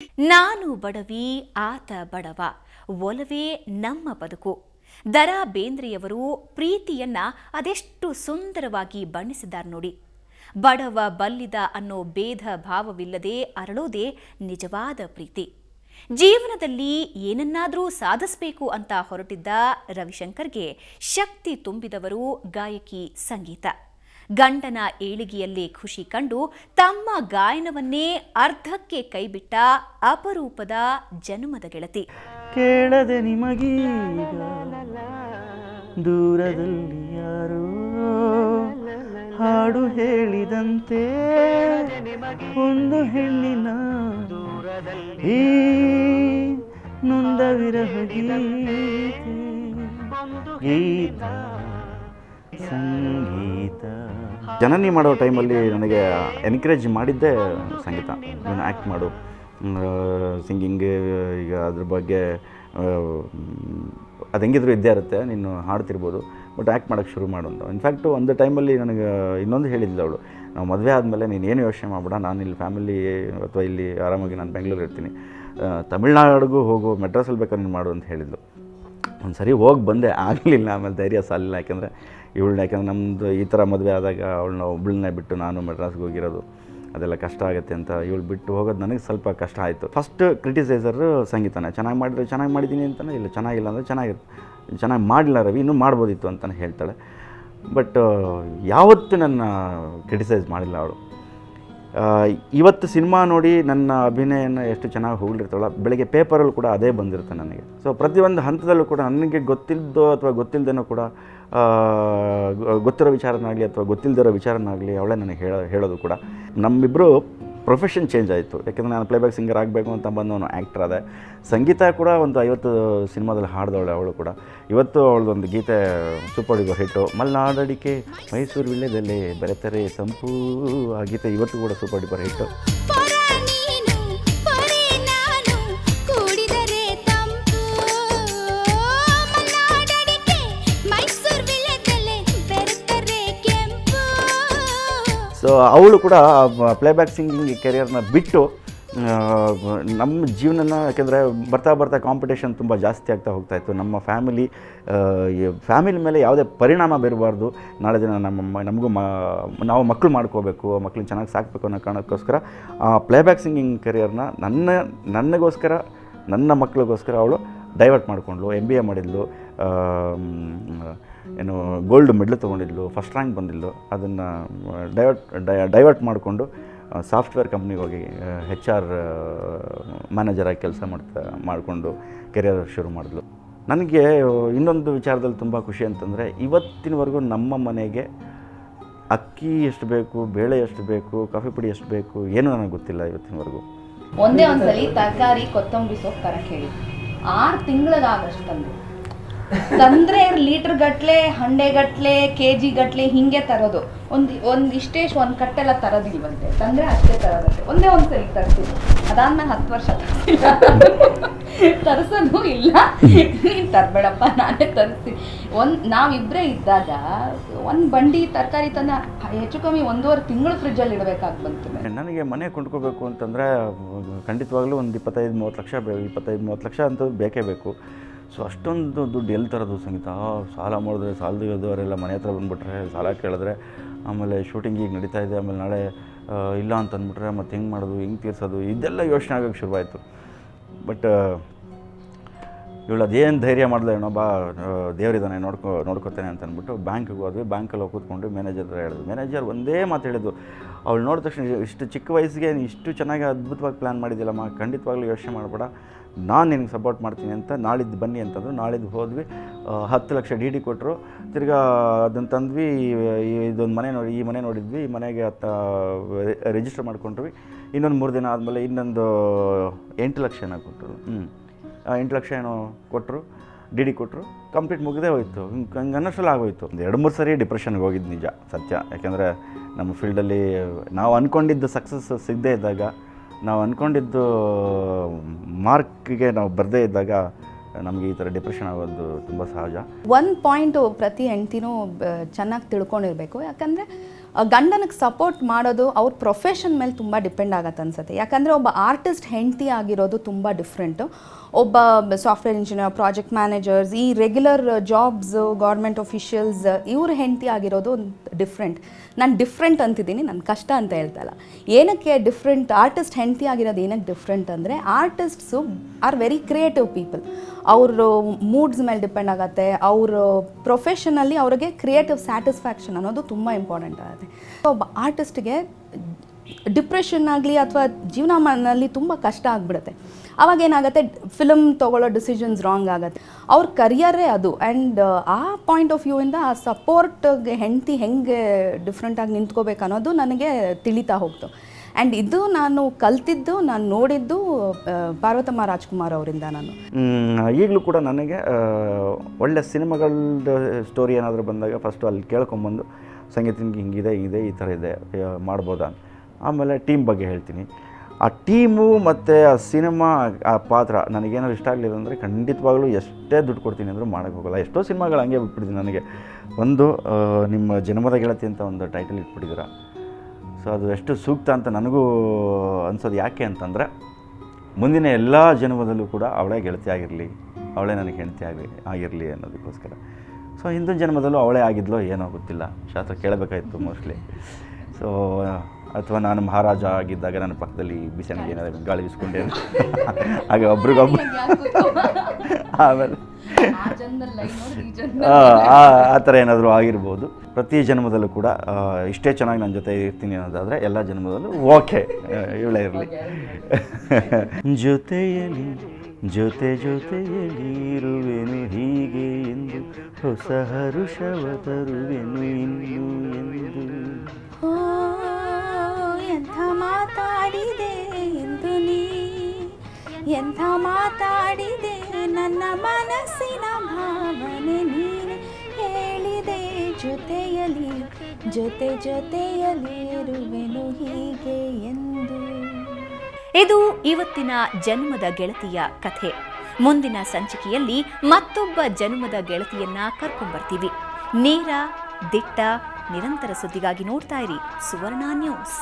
ನಾನು ಬಡವಿ ಆತ ಬಡವ ಒಲವೇ ನಮ್ಮ ಬದುಕು. ದ.ರಾ ಬೇಂದ್ರೆಯವರು ಪ್ರೀತಿಯನ್ನ ಅದೆಷ್ಟು ಸುಂದರವಾಗಿ ಬಣ್ಣಿಸಿದ್ದಾರೆ ನೋಡಿ. ಬಡವ ಬಲ್ಲಿದ ಅನ್ನೋ ಭೇದ ಭಾವವಿಲ್ಲದೆ ಅರಳೋದೇ ನಿಜವಾದ ಪ್ರೀತಿ. ಜೀವನದಲ್ಲಿ ಏನನ್ನಾದರೂ ಸಾಧಿಸಬೇಕು ಅಂತ ಹೊರಟಿದ್ದ ರವಿಶಂಕರ್ಗೆ ಶಕ್ತಿ ತುಂಬಿದವರು ಗಾಯಕಿ ಸಂಗೀತ. ಗಂಡನ ಏಳಿಗೆಯಲ್ಲಿ ಖುಷಿ ಕಂಡು ತಮ್ಮ ಗಾಯನವನ್ನೇ ಅರ್ಧಕ್ಕೆ ಕೈಬಿಟ್ಟ ಅಪರೂಪದ ಜನ್ಮದ ಗೆಳತಿ. ಕೇಳದೆ ನಿಮಗೀಗ ದೂರದಲ್ಲಿ ಯಾರೋ ಹಾಡು ಹೇಳಿದಂತೆ ಒಂದು ಹೆಣ್ಣಿನ ಈ ನೊಂದ ವಿರಹ ಗೀತ ಸಂಗೀತ. ಜನನಿ ಮಾಡೋ ಟೈಮಲ್ಲಿ ನನಗೆ ಎನ್ಕರೇಜ್ ಮಾಡಿದ್ದೇ ಸಂಗೀತ. ನೀನು ಆ್ಯಕ್ಟ್ ಮಾಡು, ಸಿಂಗಿಂಗ್, ಈಗ ಅದ್ರ ಬಗ್ಗೆ ಅದು ಹೆಂಗಿದ್ರು ಇದ್ದೇ ಇರುತ್ತೆ, ನೀನು ಹಾಡ್ತಿರ್ಬೋದು, ಬಟ್ ಆ್ಯಕ್ಟ್ ಮಾಡೋಕ್ಕೆ ಶುರು ಮಾಡು ಅಂತ. ಇನ್ಫ್ಯಾಕ್ಟು ಒಂದು ಟೈಮಲ್ಲಿ ನನಗೆ ಇನ್ನೊಂದು ಹೇಳಿದ್ಲು ಅವಳು, ನಾವು ಮದುವೆ ಆದಮೇಲೆ ನೀನೇನು ಯೋಚನೆ ಮಾಡಬೇಡ, ನಾನು ಇಲ್ಲಿ ಫ್ಯಾಮಿಲಿ ಅಥವಾ ಇಲ್ಲಿ ಆರಾಮಾಗಿ ನಾನು ಬೆಂಗಳೂರು ಇರ್ತೀನಿ, ತಮಿಳ್ನಾಡಿಗೂ ಹೋಗು, ಮೆಡ್ರಾಸಲ್ಲಿ ಬೇಕಾದ್ರೆ ನೀನು ಮಾಡು ಅಂತ ಹೇಳಿದ್ಲು. ಒಂದು ಸರಿ ಹೋಗಿ ಬಂದೆ, ಆಗಲಿಲ್ಲ. ಆಮೇಲೆ ಧೈರ್ಯ ಸಾಲಿಲ್ಲ, ಯಾಕೆಂದರೆ ನಮ್ಮದು ಈ ಥರ ಮದುವೆ ಆದಾಗ ಅವಳನ್ನ ಒಬ್ಬಳನ್ನೇ ಬಿಟ್ಟು ನಾನು ಮೆಡ್ರಾಸ್ಗೆ ಹೋಗಿರೋದು, ಅದೆಲ್ಲ ಕಷ್ಟ ಆಗುತ್ತೆ ಅಂತ ಇವಳು ಬಿಟ್ಟು ಹೋಗೋದು ನನಗೆ ಸ್ವಲ್ಪ ಕಷ್ಟ ಆಯಿತು. ಫಸ್ಟ್ ಕ್ರಿಟಿಸೈಸರು ಸಂಗೀತನೇ. ಚೆನ್ನಾಗಿ ಮಾಡಿದ್ರೆ ಚೆನ್ನಾಗಿ ಮಾಡಿದ್ದೀನಿ ಅಂತಲೇ, ಇಲ್ಲ ಚೆನ್ನಾಗಿಲ್ಲ ಅಂದರೆ ಚೆನ್ನಾಗಿ ಮಾಡಲಿಲ್ಲ ರವಿ, ಇನ್ನೂ ಮಾಡ್ಬೋದಿತ್ತು ಅಂತಲೇ ಹೇಳ್ತಾಳೆ. ಬಟ್ ಯಾವತ್ತೂ ನನ್ನ ಕ್ರಿಟಿಸೈಸ್ ಮಾಡಿಲ್ಲ ಅವಳು. ಇವತ್ತು ಸಿನಿಮಾ ನೋಡಿ ನನ್ನ ಅಭಿನಯನ ಎಷ್ಟು ಚೆನ್ನಾಗಿ ಹೋಗ್ಲಿರ್ತಾಳ, ಬೆಳಗ್ಗೆ ಪೇಪರಲ್ಲಿ ಕೂಡ ಅದೇ ಬಂದಿರುತ್ತೆ ನನಗೆ. ಸೊ ಪ್ರತಿಯೊಂದು ಹಂತದಲ್ಲೂ ಕೂಡ ನನಗೆ ಗೊತ್ತಿಲ್ಲದೋ ಅಥವಾ ಗೊತ್ತಿಲ್ಲದೇನೋ ಕೂಡ ಗೊತ್ತಿರೋ ವಿಚಾರನಾಗಲಿ ಅಥವಾ ಗೊತ್ತಿಲ್ಲದಿರೋ ವಿಚಾರನಾಗಲಿ ಅವಳೇ ನನಗೆ ಹೇಳೋದು ಕೂಡ. ನಮ್ಮಿಬ್ಬರು ಪ್ರೊಫೆಷನ್ ಚೇಂಜ್ ಆಯಿತು. ಯಾಕೆಂದರೆ ನಾನು ಪ್ಲೇಬ್ಯಾಕ್ ಸಿಂಗರ್ ಆಗಬೇಕು ಅಂತ ಬಂದವನು ಆ್ಯಕ್ಟರ್ ಆದೆ. ಸಂಗೀತ ಕೂಡ ಒಂದು 50 ಸಿನಿಮಾದಲ್ಲಿ ಹಾಡಿದವಳೆ ಅವಳು ಕೂಡ. ಇವತ್ತು ಅವಳದೊಂದು ಗೀತೆ ಸೂಪರ್ ಡೂಪರ್ ಹಿಟ್ಟು, ಮಲ್ನಾಡಡಿಕೆ ಮೈಸೂರು ವಿಳ್ಯದಲ್ಲೇ ಬೆರೆತರೆ ತಂಪು, ಆ ಗೀತೆ ಇವತ್ತು ಕೂಡ ಸೂಪರ್ ಡೂಪರ್ ಹಿಟ್ಟು. ಸೊ ಅವಳು ಕೂಡ ಪ್ಲೇಬ್ಯಾಕ್ ಸಿಂಗಿಂಗ್ ಕೆರಿಯರ್ನ ಬಿಟ್ಟು ನಮ್ಮ ಜೀವನನ, ಯಾಕೆಂದರೆ ಬರ್ತಾ ಕಾಂಪಿಟೇಷನ್ ತುಂಬ ಜಾಸ್ತಿ ಆಗ್ತಾ ಹೋಗ್ತಾಯಿತ್ತು. ನಮ್ಮ ಫ್ಯಾಮಿಲಿ ಮೇಲೆ ಯಾವುದೇ ಪರಿಣಾಮ ಬೀರಬಾರ್ದು, ನಾಳೆ ದಿನ ನಮಗೂ ನಾವು ಮಕ್ಕಳು ಮಾಡ್ಕೋಬೇಕು, ಮಕ್ಕಳನ್ನ ಚೆನ್ನಾಗಿ ಸಾಕಬೇಕು ಅನ್ನೋ ಕಾರಣಕ್ಕೋಸ್ಕರ ಪ್ಲೇಬ್ಯಾಕ್ ಸಿಂಗಿಂಗ್ ಕೆರಿಯರ್ನ ನನಗೋಸ್ಕರ, ನನ್ನ ಮಕ್ಕಳಿಗೋಸ್ಕರ ಅವಳು ಡೈವರ್ಟ್ ಮಾಡಿಕೊಂಡ್ಳು. MBA ಮಾಡಿದ್ಲು, ಏನು ಗೋಲ್ಡ್ ಮೆಡಲ್ ತೊಗೊಂಡಿದ್ಲು, ಫಸ್ಟ್ ರ್ಯಾಂಕ್ ಬಂದಿದ್ಲು. ಅದನ್ನು ಡೈವರ್ಟ್ ಮಾಡಿಕೊಂಡು ಸಾಫ್ಟ್ವೇರ್ ಕಂಪ್ನಿಗೆ ಹೋಗಿ HR ಮ್ಯಾನೇಜರಾಗಿ ಕೆಲಸ ಮಾಡಿಕೊಂಡು ಕೆರಿಯರ್ ಶುರು ಮಾಡಿದ್ಲು. ನನಗೆ ಇನ್ನೊಂದು ವಿಚಾರದಲ್ಲಿ ತುಂಬ ಖುಷಿ ಅಂತಂದರೆ, ಇವತ್ತಿನವರೆಗೂ ನಮ್ಮ ಮನೆಗೆ ಅಕ್ಕಿ ಎಷ್ಟು ಬೇಕು, ಬೇಳೆ ಎಷ್ಟು ಬೇಕು, ಕಾಫಿ ಪುಡಿ ಎಷ್ಟು ಬೇಕು, ಏನೂ ನನಗೆ ಗೊತ್ತಿಲ್ಲ ಇವತ್ತಿನವರೆಗೂ. ಒಂದೇ ಒಂದ್ಸಲಿ ತರಕಾರಿ ಕೊತ್ತಂಬರಿ ಸೊಪ್ಪು ತರಕ್ಕೆ ಹೇಳಿ, 6 ತಿಂಗಳಾಗಷ್ಟು ತಂದ್ರೆ ಲೀಟರ್ ಗಟ್ಲೆ, ಹಂಡೆ ಗಟ್ಲೆ, KG ಗಟ್ಲೆ ಹಿಂಗೆ ತರೋದು. ಇಷ್ಟೇಷ್ಟು ಒಂದು ಕಟ್ಟೆಲ್ಲ ತರೋದಿಲ್ವಂತೆ, ತಂದ್ರೆ ಅಷ್ಟೇ ತರೋದಂತೆ. ಒಂದ್ಸಲಿ ತರಿಸಿದ್ದು, ಅದಾದ್ಮೇಲೆ 10 ವರ್ಷ ತರಿಸೋದು ಇಲ್ಲ. ನೀನು ತರಬೇಡಪ್ಪ, ನಾನೇ ತರಿಸ್ತೀನಿ. ನಾವಿಬ್ಬರೇ ಇದ್ದಾಗ ಒಂದು ಬಂಡಿ ತರಕಾರಿ ತಂದ ಹೆಚ್ಚು ಕಮ್ಮಿ 1.5 ತಿಂಗಳು ಫ್ರಿಜ್ಜಲ್ಲಿ ಇಡಬೇಕಾಗಿ ಬಂತು. ನನಗೆ ಮನೆ ಕೊಂಡ್ಕೋಬೇಕು ಅಂತಂದರೆ ಖಂಡಿತವಾಗ್ಲೂ ಒಂದು 25-30 ಲಕ್ಷ ಅಂತೂ ಬೇಕೇ ಬೇಕು. ಸೊ ಅಷ್ಟೊಂದು ದುಡ್ಡು ಎಲ್ಲಿ ತರೋದು ಸಂಗೀತ? ಸಾಲ ಮಾಡಿದ್ರೆ ಸಾಲದವರೆಲ್ಲ ಮನೆ ಹತ್ರ ಬಂದುಬಿಟ್ರೆ, ಸಾಲ ಕೇಳಿದ್ರೆ, ಆಮೇಲೆ ಶೂಟಿಂಗ್ ಈಗ ನಡೀತಾ ಇದೆ, ಆಮೇಲೆ ನಾಳೆ ಇಲ್ಲ ಅಂತ ಅಂದ್ಬಿಟ್ರೆ ಮತ್ತೆ ಹೆಂಗೆ ಮಾಡೋದು, ಹೆಂಗೆ ತೀರ್ಸೋದು, ಇದೆಲ್ಲ ಯೋಚನೆ ಆಗೋಕ್ಕೆ ಶುರುವಾಯಿತು. ಬಟ್ ಇವಳು ಅದೇನು ಧೈರ್ಯ ಮಾಡಿದೆ, ಬಾ ದೇವರಿದ್ದಾನೆ ನೋಡ್ಕೋತೇನೆ ಅಂತ ಅಂದ್ಬಿಟ್ಟು ಬ್ಯಾಂಕಿಗೆ ಹೋದ್ವಿ. ಬ್ಯಾಂಕಲ್ಲಿ ಹೋಗಿ ಕೂತ್ಕೊಂಡು ಮ್ಯಾನೇಜರ್ ಹತ್ರ ಹೇಳಿದ್ರು. ಮ್ಯಾನೇಜರ್ ಒಂದೇ ಮಾತು ಹೇಳಿದ್ದು, ಅವಳು ನೋಡಿದ ತಕ್ಷಣ, ಇಷ್ಟು ಚಿಕ್ಕ ವಯಸ್ಸಿಗೆ ಇಷ್ಟು ಚೆನ್ನಾಗಿ ಅದ್ಭುತವಾಗಿ ಪ್ಲ್ಯಾನ್ ಮಾಡಿದ್ದಿಲ್ಲಮ್ಮ, ಖಂಡಿತವಾಗ್ಲೂ ಯೋಚನೆ ಮಾಡಬೇಡ, ನಾನು ನಿನಗೆ ಸಪೋರ್ಟ್ ಮಾಡ್ತೀನಿ ಅಂತ. ನಾಳಿದ್ದು ಬನ್ನಿ ಅಂತಂದರು. ನಾಳಿದ್ದು ಹೋದ್ವಿ. 10 ಲಕ್ಷ DD ಕೊಟ್ಟರು. ತಿರ್ಗಾ ಅದನ್ನು ತಂದ್ವಿ. ಇದೊಂದು ಮನೆ ಈ ಮನೆ ನೋಡಿದ್ವಿ. ಈ ಮನೆಗೆ ರಿಜಿಸ್ಟರ್ ಮಾಡ್ಕೊಂಡ್ವಿ. ಇನ್ನೊಂದು 3 ದಿನ ಆದಮೇಲೆ ಇನ್ನೊಂದು 8 ಲಕ್ಷ ಏನೋ ಕೊಟ್ಟರು. 8 ಲಕ್ಷ ಏನೋ ಕೊಟ್ಟರು, DD ಕೊಟ್ಟರು. ಕಂಪ್ಲೀಟ್ ಮುಗಿದೇ ಹೋಯಿತು. ಹಂಗೆ ಅನ್ನೋಷ್ಟೆಲ್ಲ ಆಗೋಯ್ತು. ಒಂದು 2-3 ಸರಿ ಡಿಪ್ರೆಷನ್ಗೆ ಹೋಗಿದ್ದು ನಿಜ, ಸತ್ಯ. ಯಾಕೆಂದರೆ ನಮ್ಮ ಫೀಲ್ಡಲ್ಲಿ ನಾವು ಅಂದ್ಕೊಂಡಿದ್ದು ಸಕ್ಸಸ್ ಸಿಗದೇ ಇದ್ದಾಗ, ನಾವು ಅಂದ್ಕೊಂಡಿದ್ದು ಮಾರ್ಕ್ಗೆ ನಾವು ಬರದೇ ಇದ್ದಾಗ ನಮಗೆ ಈ ಥರ ಡಿಪ್ರೆಷನ್ ಆಗೋದು ತುಂಬ ಸಹಜ. ಒಂದು ಪಾಯಿಂಟು ಪ್ರತಿ ಹೆಂಡ್ತಿನೂ ಚೆನ್ನಾಗಿ ತಿಳ್ಕೊಂಡಿರಬೇಕು. ಯಾಕಂದರೆ ಗಂಡನಿಗೆ ಸಪೋರ್ಟ್ ಮಾಡೋದು ಅವ್ರ ಪ್ರೊಫೆಷನ್ ಮೇಲೆ ತುಂಬ ಡಿಪೆಂಡ್ ಆಗತ್ತೆ ಅನ್ಸುತ್ತೆ. ಯಾಕಂದರೆ ಒಬ್ಬ ಆರ್ಟಿಸ್ಟ್ ಹೆಂಡತಿ ಆಗಿರೋದು ತುಂಬ ಡಿಫ್ರೆಂಟು. ಒಬ್ಬ ಸಾಫ್ಟ್ವೇರ್ ಇಂಜಿನಿಯರ್, ಪ್ರಾಜೆಕ್ಟ್ ಮ್ಯಾನೇಜರ್ಸ್, ಈ ರೆಗ್ಯುಲರ್ ಜಾಬ್ಸ್, ಗೌರ್ಮೆಂಟ್ ಅಫಿಷಿಯಲ್ಸ್, ಇವ್ರ ಹೆಂಡತಿ ಆಗಿರೋದು ಡಿಫ್ರೆಂಟ್. ನಾನು ಡಿಫ್ರೆಂಟ್ ಅಂತಿದ್ದೀನಿ, ನನ್ನ ಕಷ್ಟ ಅಂತ ಹೇಳ್ತಲ್ಲ. ಏನಕ್ಕೆ ಡಿಫ್ರೆಂಟ್, ಆರ್ಟಿಸ್ಟ್ ಹೆಂಡತಿ ಆಗಿರೋದು ಏನಕ್ಕೆ ಡಿಫ್ರೆಂಟ್ ಅಂದರೆ, artists are very creative people. ಅವರು ಮೂಡ್ಸ್ ಮೇಲೆ ಡಿಪೆಂಡ್ ಆಗುತ್ತೆ. ಅವರು ಪ್ರೊಫೆಷನಲ್ಲಿ ಅವ್ರಿಗೆ ಕ್ರಿಯೇಟಿವ್ ಸ್ಯಾಟಿಸ್ಫ್ಯಾಕ್ಷನ್ ಅನ್ನೋದು ತುಂಬ ಇಂಪಾರ್ಟೆಂಟ್ ಆಗುತ್ತೆ. ಒಬ್ಬ ಆರ್ಟಿಸ್ಟ್ಗೆ ಡಿಪ್ರೆಷನ್ ಆಗಲಿ ಅಥವಾ ಜೀವನದಲ್ಲಿ ತುಂಬ ಕಷ್ಟ ಆಗಿಬಿಡುತ್ತೆ. ಅವಾಗ ಏನಾಗುತ್ತೆ, ಫಿಲಮ್ ತೊಗೊಳ್ಳೋ ಡಿಸಿಷನ್ಸ್ ರಾಂಗ್ ಆಗುತ್ತೆ. ಅವ್ರ ಕರಿಯರೇ ಅದು. ಆ್ಯಂಡ್ ಆ ಪಾಯಿಂಟ್ ಆಫ್ ವ್ಯೂಯಿಂದ ಆ ಸಪೋರ್ಟ್ಗೆ ಹೆಂಡತಿ ಹೆಂಗೆ ಡಿಫ್ರೆಂಟಾಗಿ ನಿಂತ್ಕೋಬೇಕು ಅನ್ನೋದು ನನಗೆ ತಿಳಿತಾ ಹೋಗ್ತು. ಆ್ಯಂಡ್ ಇದು ನಾನು ಕಲ್ತಿದ್ದು, ನಾನು ನೋಡಿದ್ದು ಪಾರ್ವತಮ್ಮ ರಾಜ್ಕುಮಾರ್ ಅವರಿಂದ. ನಾನು ಈಗಲೂ ಕೂಡ ನನಗೆ ಒಳ್ಳೆ ಸಿನಿಮಾಗಳದ್ದು ಸ್ಟೋರಿ ಏನಾದರೂ ಬಂದಾಗ ಫಸ್ಟು ಅಲ್ಲಿ ಕೇಳ್ಕೊಂಬಂದು ಸಂಗೀತ ಹಿಂಗಿದೆ ಈ ಥರ ಇದೆ ಮಾಡ್ಬೋದಾ, ಆಮೇಲೆ ಟೀಮ್ ಬಗ್ಗೆ ಹೇಳ್ತೀನಿ. ಆ ಟೀಮು ಮತ್ತು ಆ ಸಿನಿಮಾ, ಆ ಪಾತ್ರ ನನಗೇನಾದ್ರು ಇಷ್ಟ ಆಗಲಿಲ್ಲ ಅಂದರೆ ಖಂಡಿತವಾಗ್ಲೂ ಎಷ್ಟೇ ದುಡ್ಡು ಕೊಡ್ತೀನಿ ಅಂದರೂ ಮಾಡೋಕ್ಕೆ ಹೋಗಲ್ಲ. ಎಷ್ಟೋ ಸಿನಿಮಾಗಳು ಹಂಗೆ ಬಿಟ್ಬಿಟ್ಟಿದ್ದೀನಿ. ನನಗೆ ಒಂದು ನಿಮ್ಮ ಜನ್ಮದ ಗೆಳತಿ ಅಂತ ಒಂದು ಟೈಟಲ್ ಇಟ್ಬಿಟ್ಟಿದ್ದೀರ. ಸೊ ಅದು ಎಷ್ಟು ಸೂಕ್ತ ಅಂತ ನನಗೂ ಅನ್ಸೋದು. ಯಾಕೆ ಅಂತಂದರೆ, ಮುಂದಿನ ಎಲ್ಲ ಜನ್ಮದಲ್ಲೂ ಕೂಡ ಅವಳೇ ಗೆಳತಿ ಆಗಿರಲಿ, ಅವಳೇ ನನಗೆ ಹೆಂಡತಿ ಆಗಿರಲಿ ಅನ್ನೋದಕ್ಕೋಸ್ಕರ. ಸೊ ಹಿಂದಿನ ಜನ್ಮದಲ್ಲೂ ಅವಳೇ ಆಗಿದ್ಲೋ ಏನೋ ಗೊತ್ತಿಲ್ಲ, ಶಾಸ್ತ್ರ ಕೇಳಬೇಕಾಯಿತು ಮೋಸ್ಟ್ಲಿ. ಸೊ ಅಥವಾ ನಾನು ಮಹಾರಾಜ ಆಗಿದ್ದಾಗ ನನ್ನ ಪಕ್ಕದಲ್ಲಿ ಬಿಸಿನಿಗೆ ಏನಾದರೂ ಗಾಳಿ ಬೀಸ್ಕೊಂಡೆ ಹಾಗೆ ಒಬ್ರಿಗೊಬ್ರು ಆಮೇಲೆ ಆ ಥರ ಏನಾದರೂ ಆಗಿರ್ಬೋದು. ಪ್ರತಿ ಜನ್ಮದಲ್ಲೂ ಕೂಡ ಇಷ್ಟೇ ಚೆನ್ನಾಗಿ ನನ್ನ ಜೊತೆ ಇರ್ತೀನಿ ಅನ್ನೋದಾದರೆ ಎಲ್ಲ ಜನ್ಮದಲ್ಲೂ ಓಕೆ, ಇವಳೇ ಇರಲಿ. ಜೊತೆಯಲ್ಲಿ ಜೊತೆಯಲ್ಲಿ ಇರುವೆನು ಹೀಗೆ ಎಂದು, ಹೊಸ ಹರುಷವ ತರುವೆನು ಇನ್ನು ಎಂದು. ಎಂಥ ಮಾತಾಡಿದೆ ಎಂದು ನೀ, ಎಂಥ ಮಾತಾಡಿದೆ, ನನ್ನ ಮನಸ್ಸಿನ ಭಾವನೆ ನೀನೆ ಹೇಳಿದೆ. ಜೊತೆಯಲ್ಲಿ ಜೊತೆಯಲ್ಲಿರುವೆನು ಹೀಗೆ ಎಂದು. ಇದು ಇವತ್ತಿನ ಜನ್ಮದ ಗೆಳತಿಯ ಕಥೆ. ಮುಂದಿನ ಸಂಚಿಕೆಯಲ್ಲಿ ಮತ್ತೊಬ್ಬ ಜನ್ಮದ ಗೆಳತಿಯನ್ನ ಕರ್ಕೊಂಡ್ಬರ್ತೀವಿ. ನೇರ, ದಿಟ್ಟ, ನಿರಂತರ ಸುದ್ದಿಗಾಗಿ ನೋಡ್ತಾ ಇರಿ ಸುವರ್ಣ ನ್ಯೂಸ್.